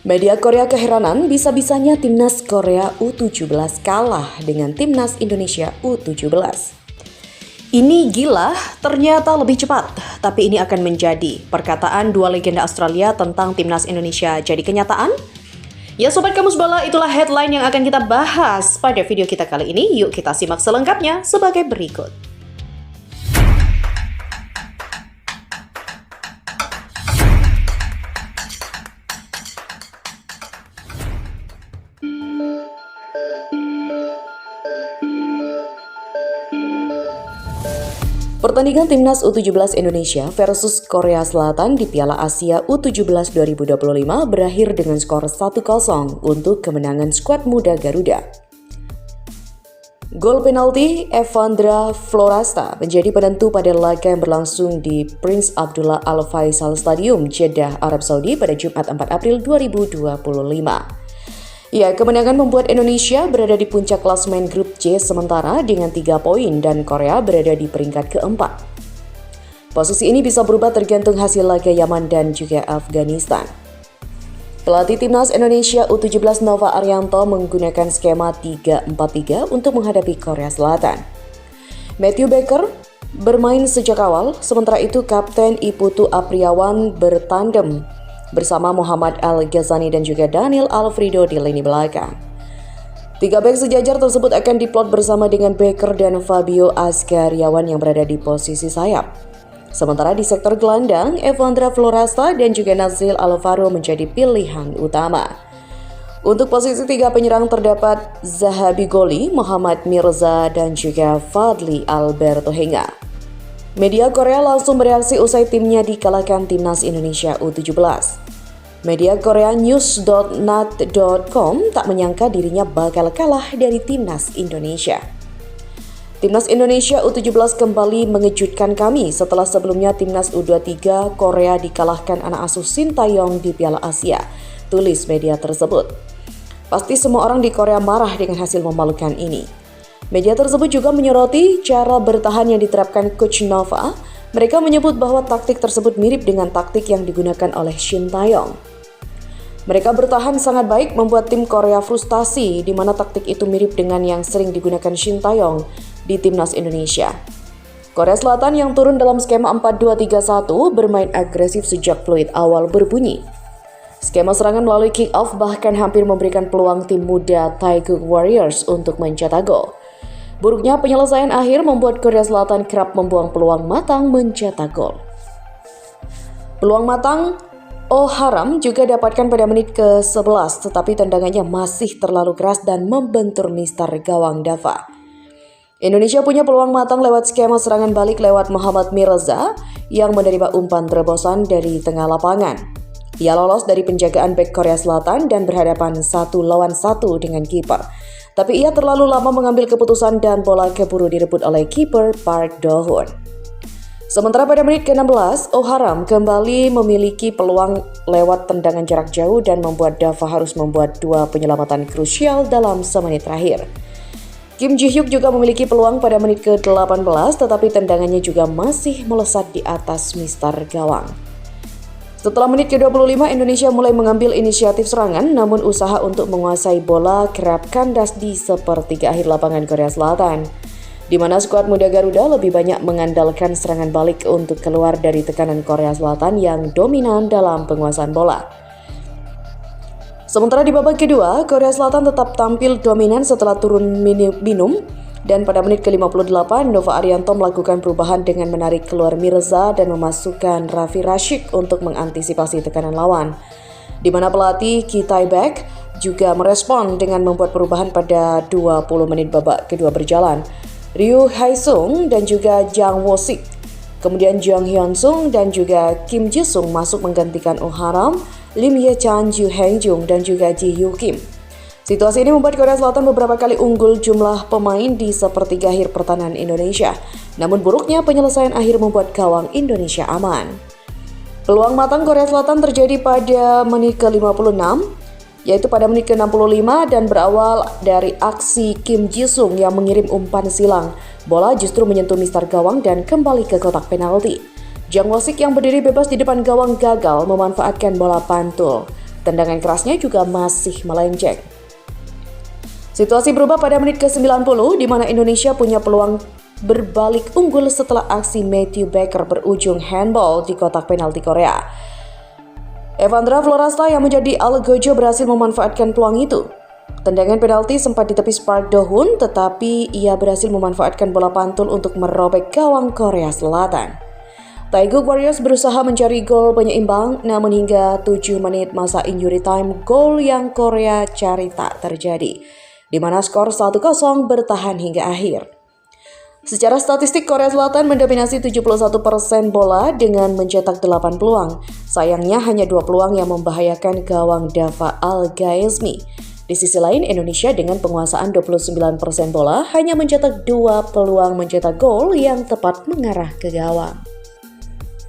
Media Korea keheranan bisa-bisanya timnas Korea U17 kalah dengan timnas Indonesia U17. Ini gila, ternyata lebih cepat. Tapi ini akan menjadi perkataan dua legenda Australia tentang timnas Indonesia jadi kenyataan? Ya Sobat Kamus Bola, itulah headline yang akan kita bahas pada video kita kali ini. Yuk kita simak selengkapnya sebagai berikut. Pertandingan timnas U17 Indonesia versus Korea Selatan di Piala Asia U17 2025 berakhir dengan skor 1-0 untuk kemenangan skuad muda Garuda. Gol penalti Evandra Florasta menjadi penentu pada laga yang berlangsung di Prince Abdullah Al Faisal Stadium, Jeddah, Arab Saudi pada Jumat 4 April 2025. Ya, kemenangan membuat Indonesia berada di puncak klasemen grup C sementara dengan 3 poin dan Korea berada di peringkat keempat. Posisi ini bisa berubah tergantung hasil laga Yaman dan juga Afghanistan. Pelatih timnas Indonesia U17 Nova Arianto menggunakan skema 3-4-3 untuk menghadapi Korea Selatan. Matthew Baker bermain sejak awal, sementara itu Kapten Iputu Apriawan bertandem bersama Muhammad Al-Ghazani dan juga Daniel Alfredo di lini belakang. 3 bek sejajar tersebut akan diplot bersama dengan Baker dan Fabio Askaryawan yang berada di posisi sayap. Sementara di sektor gelandang, Evandra Florasta dan juga Nazil Alvaro menjadi pilihan utama. Untuk posisi 3 penyerang terdapat Zahabi Goli, Muhammad Mirza dan juga Fadli Alberto Henga. Media Korea langsung bereaksi usai timnya dikalahkan timnas Indonesia U17. Media Korea news.nat.com tak menyangka dirinya bakal kalah dari timnas Indonesia. Timnas Indonesia U17 kembali mengejutkan kami setelah sebelumnya timnas U23 Korea dikalahkan anak asuh Sintayong di Piala Asia, tulis media tersebut. Pasti semua orang di Korea marah dengan hasil memalukan ini. Media tersebut juga menyoroti cara bertahan yang diterapkan Coach Nova. Mereka menyebut bahwa taktik tersebut mirip dengan taktik yang digunakan oleh Shin Tae-yong. Mereka bertahan sangat baik membuat tim Korea frustasi di mana taktik itu mirip dengan yang sering digunakan Shin Tae-yong di timnas Indonesia. Korea Selatan yang turun dalam skema 4-2-3-1 bermain agresif sejak fluid awal berbunyi. Skema serangan melalui kick-off bahkan hampir memberikan peluang tim muda Taeguk Warriors untuk mencetak gol. Buruknya penyelesaian akhir membuat Korea Selatan kerap membuang peluang matang mencetak gol. Peluang matang Oh Haram juga dapatkan pada menit ke-11, tetapi tendangannya masih terlalu keras dan membentur mister gawang Dava. Indonesia punya peluang matang lewat skema serangan balik lewat Muhammad Mirza yang menerima umpan terobosan dari tengah lapangan. Ia lolos dari penjagaan bek Korea Selatan dan berhadapan 1 lawan 1 dengan kiper. Tapi ia terlalu lama mengambil keputusan dan bola keburu direbut oleh kiper Park Do-hoon. Sementara pada menit ke-16, Oh Haram kembali memiliki peluang lewat tendangan jarak jauh dan membuat Dava harus membuat 2 penyelamatan krusial dalam semenit terakhir. Kim Ji-hyuk juga memiliki peluang pada menit ke-18 tetapi tendangannya juga masih melesat di atas mister gawang. Setelah menit ke-25, Indonesia mulai mengambil inisiatif serangan, namun usaha untuk menguasai bola kerap kandas di sepertiga akhir lapangan Korea Selatan, di mana skuad muda Garuda lebih banyak mengandalkan serangan balik untuk keluar dari tekanan Korea Selatan yang dominan dalam penguasaan bola. Sementara di babak kedua, Korea Selatan tetap tampil dominan setelah turun minum. Dan pada menit ke-58, Nova Arianto melakukan perubahan dengan menarik keluar Mirza dan memasukkan Raffi Rashid untuk mengantisipasi tekanan lawan. Di mana pelatih Ki Tae-baek juga merespon dengan membuat perubahan pada 20 menit babak kedua berjalan. Ryu Hae-sung dan juga Jang Wo-sik. Kemudian Jang Hyun-sung dan juga Kim Ji-sung masuk menggantikan Oh Haram, Lim Ye-chan, Ju Heng-jung dan juga Ji Yu-kim. Situasi ini membuat Korea Selatan beberapa kali unggul jumlah pemain di sepertiga akhir pertahanan Indonesia. Namun buruknya penyelesaian akhir membuat gawang Indonesia aman. Peluang matang Korea Selatan terjadi pada menit ke-56, yaitu pada menit ke-65 dan berawal dari aksi Kim Ji-sung yang mengirim umpan silang. Bola justru menyentuh mister gawang dan kembali ke kotak penalti. Jang Wo-sik yang berdiri bebas di depan gawang gagal memanfaatkan bola pantul. Tendangan kerasnya juga masih melenceng. Situasi berubah pada menit ke-90 di mana Indonesia punya peluang berbalik unggul setelah aksi Matthew Baker berujung handball di kotak penalti Korea. Evandra Florasta yang menjadi algojo berhasil memanfaatkan peluang itu. Tendangan penalti sempat ditepis Park Do-hoon, tetapi ia berhasil memanfaatkan bola pantul untuk merobek gawang Korea Selatan. Taeguk Warriors berusaha mencari gol penyeimbang, namun hingga 7 menit masa injury time, gol yang Korea cari tak terjadi, di mana skor 1-0 bertahan hingga akhir. Secara statistik, Korea Selatan mendominasi 71% bola dengan mencetak 8 peluang. Sayangnya hanya 2 peluang yang membahayakan gawang Dava Al-Ghaizmi. Di sisi lain, Indonesia dengan penguasaan 29% bola hanya mencetak 2 peluang mencetak gol yang tepat mengarah ke gawang.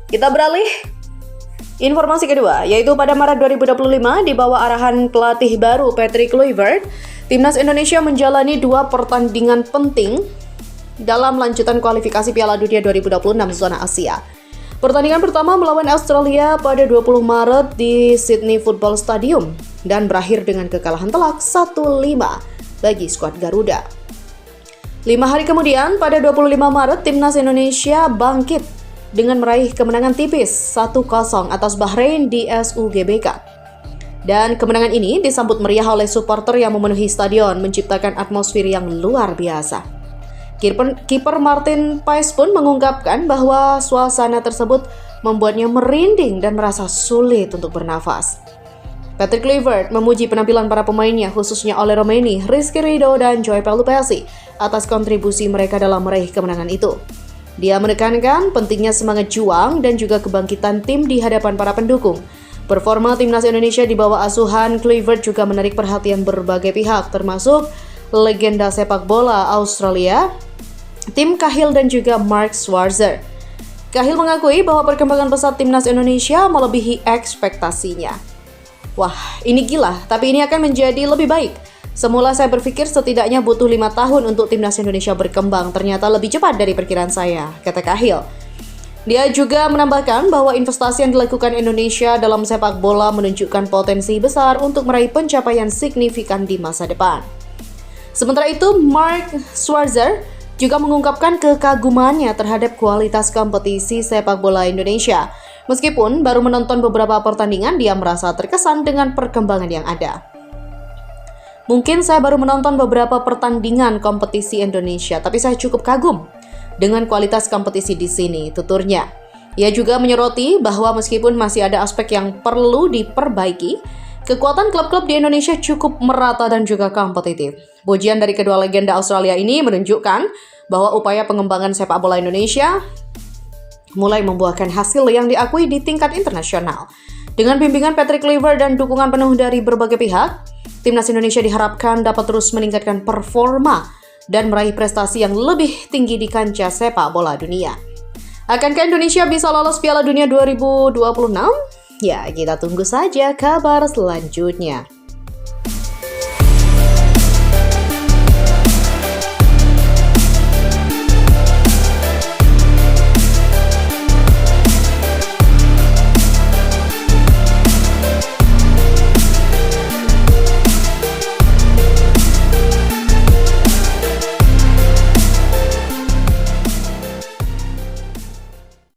Kita beralih informasi kedua, yaitu pada Maret 2025 di bawah arahan pelatih baru Patrick Kluivert, Timnas Indonesia menjalani 2 pertandingan penting dalam lanjutan kualifikasi Piala Dunia 2026 zona Asia. Pertandingan pertama melawan Australia pada 20 Maret di Sydney Football Stadium dan berakhir dengan kekalahan telak 1-5 bagi skuad Garuda. 5 hari kemudian, pada 25 Maret, Timnas Indonesia bangkit dengan meraih kemenangan tipis 1-0 atas Bahrain di SUGBK. Dan kemenangan ini disambut meriah oleh supporter yang memenuhi stadion, menciptakan atmosfer yang luar biasa. Kiper Martin Paes pun mengungkapkan bahwa suasana tersebut membuatnya merinding dan merasa sulit untuk bernafas. Patrick Kluivert memuji penampilan para pemainnya, khususnya Ole Romeni, Rizky Ridho, dan Joy Pelupesi atas kontribusi mereka dalam meraih kemenangan itu. Dia menekankan pentingnya semangat juang dan juga kebangkitan tim di hadapan para pendukung. Performa Timnas Indonesia di bawah asuhan Kluivert juga menarik perhatian berbagai pihak, termasuk legenda sepak bola Australia, Tim Cahill dan juga Mark Schwarzer. Cahill mengakui bahwa perkembangan pesat Timnas Indonesia melebihi ekspektasinya. Wah, ini gila, tapi ini akan menjadi lebih baik. Semula saya berpikir setidaknya butuh 5 tahun untuk Timnas Indonesia berkembang, ternyata lebih cepat dari perkiraan saya, kata Cahill. Dia juga menambahkan bahwa investasi yang dilakukan Indonesia dalam sepak bola menunjukkan potensi besar untuk meraih pencapaian signifikan di masa depan. Sementara itu, Mark Schwarzer juga mengungkapkan kekagumannya terhadap kualitas kompetisi sepak bola Indonesia. Meskipun baru menonton beberapa pertandingan, dia merasa terkesan dengan perkembangan yang ada. Mungkin saya baru menonton beberapa pertandingan kompetisi Indonesia, tapi saya cukup kagum dengan kualitas kompetisi di sini, tuturnya. Ia juga menyoroti bahwa meskipun masih ada aspek yang perlu diperbaiki, kekuatan klub-klub di Indonesia cukup merata dan juga kompetitif. Pujian dari kedua legenda Australia ini menunjukkan bahwa upaya pengembangan sepak bola Indonesia mulai membuahkan hasil yang diakui di tingkat internasional. Dengan bimbingan Patrick Kluivert dan dukungan penuh dari berbagai pihak, Timnas Indonesia diharapkan dapat terus meningkatkan performa dan meraih prestasi yang lebih tinggi di kancah sepak bola dunia. Akankah Indonesia bisa lolos Piala Dunia 2026? Ya, kita tunggu saja kabar selanjutnya.